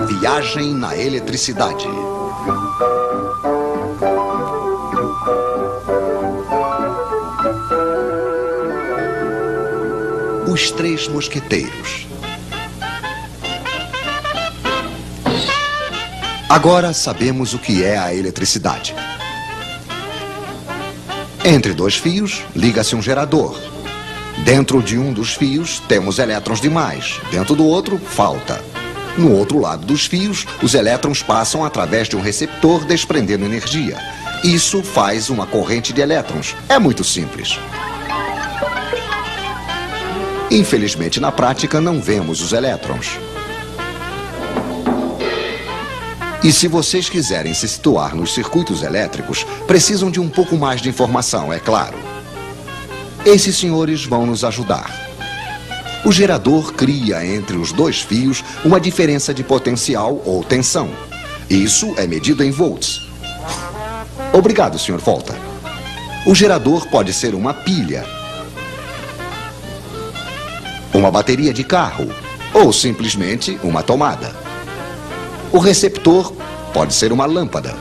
Viagem na eletricidade. Os Três Mosqueteiros. Agora sabemos o que é a eletricidade. Entre dois fios, liga-se um gerador. Dentro de um dos fios, temos elétrons demais. Dentro do outro, falta. No outro lado dos fios, os elétrons passam através de um receptor, desprendendo energia. Isso faz uma corrente de elétrons. É muito simples. Infelizmente, na prática, não vemos os elétrons. E se vocês quiserem se situar nos circuitos elétricos, precisam de um pouco mais de informação, é claro. Esses senhores vão nos ajudar. O gerador cria entre os dois fios uma diferença de potencial ou tensão. Isso é medido em volts. Obrigado, Sr. Volta. O gerador pode ser uma pilha, uma bateria de carro ou simplesmente uma tomada. O receptor pode ser uma lâmpada,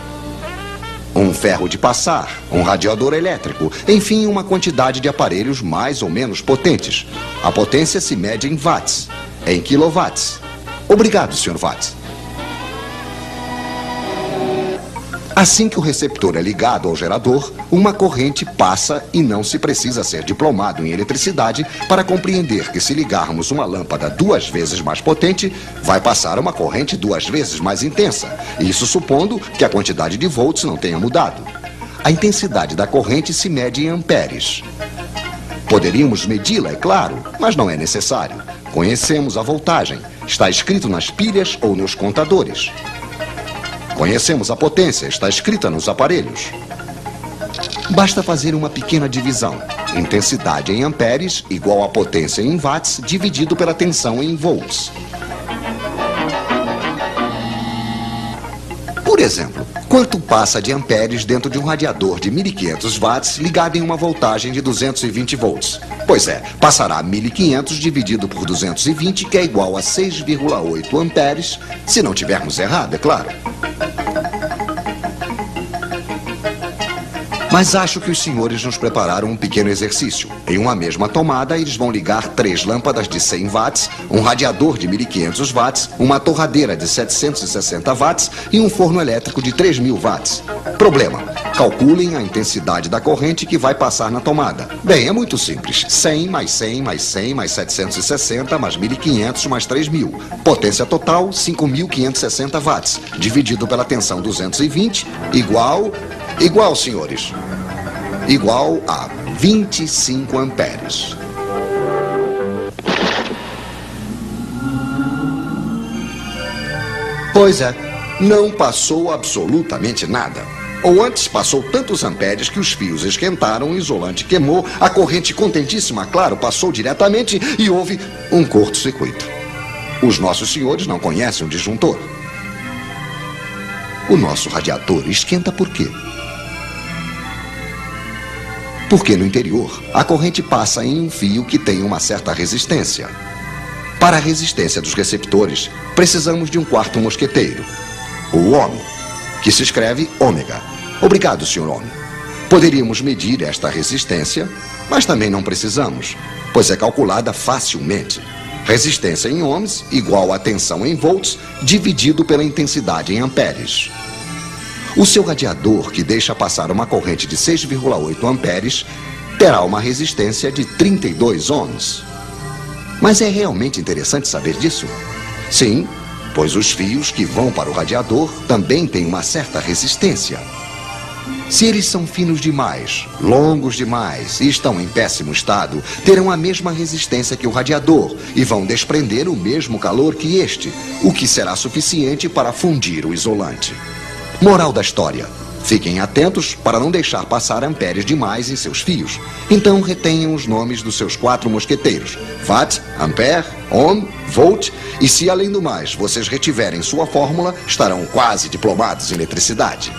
um ferro de passar, um radiador elétrico, enfim, uma quantidade de aparelhos mais ou menos potentes. A potência se mede em watts, em quilowatts. Obrigado, Sr. Watts. Assim que o receptor é ligado ao gerador, uma corrente passa e não se precisa ser diplomado em eletricidade para compreender que se ligarmos uma lâmpada 2 vezes mais potente, vai passar uma corrente 2 vezes mais intensa. Isso supondo que a quantidade de volts não tenha mudado. A intensidade da corrente se mede em amperes. Poderíamos medi-la, é claro, mas não é necessário. Conhecemos a voltagem. Está escrito nas pilhas ou nos contadores. Conhecemos a potência, está escrita nos aparelhos. Basta fazer uma pequena divisão. Intensidade em amperes igual a potência em watts dividido pela tensão em volts. Por exemplo, quanto passa de amperes dentro de um radiador de 1500 watts ligado em uma voltagem de 220 volts? Pois é, passará 1500 dividido por 220, que é igual a 6,8 amperes, se não tivermos errado, é claro. Mas acho que os senhores nos prepararam um pequeno exercício. Em uma mesma tomada, eles vão ligar 3 lâmpadas de 100 watts, um radiador de 1500 watts, uma torradeira de 760 watts e um forno elétrico de 3000 watts. Problema: calculem a intensidade da corrente que vai passar na tomada. Bem, é muito simples. 100 mais 100 mais 100 mais 760 mais 1500 mais 3000. Potência total, 5560 watts. Dividido pela tensão 220, igual, senhores, igual a 25 amperes. Pois é, não passou absolutamente nada. Ou antes, passou tantos amperes que os fios esquentaram, o isolante queimou, a corrente contentíssima, claro, passou diretamente e houve um curto-circuito. Os nossos senhores não conhecem o disjuntor. O nosso radiador esquenta por quê? Porque no interior, a corrente passa em um fio que tem uma certa resistência. Para a resistência dos receptores, precisamos de um quarto mosqueteiro, o ohm, que se escreve ômega. Obrigado, Sr. Ohm. Poderíamos medir esta resistência, mas também não precisamos, pois é calculada facilmente. Resistência em ohms igual a tensão em volts dividido pela intensidade em amperes. O seu radiador, que deixa passar uma corrente de 6,8 amperes, terá uma resistência de 32 ohms. Mas é realmente interessante saber disso? Sim, pois os fios que vão para o radiador também têm uma certa resistência. Se eles são finos demais, longos demais e estão em péssimo estado, terão a mesma resistência que o radiador e vão desprender o mesmo calor que este, o que será suficiente para fundir o isolante. Moral da história: fiquem atentos para não deixar passar amperes demais em seus fios. Então retenham os nomes dos seus 4 mosqueteiros: watt, ampere, ohm, volt. E se além do mais vocês retiverem sua fórmula, estarão quase diplomados em eletricidade.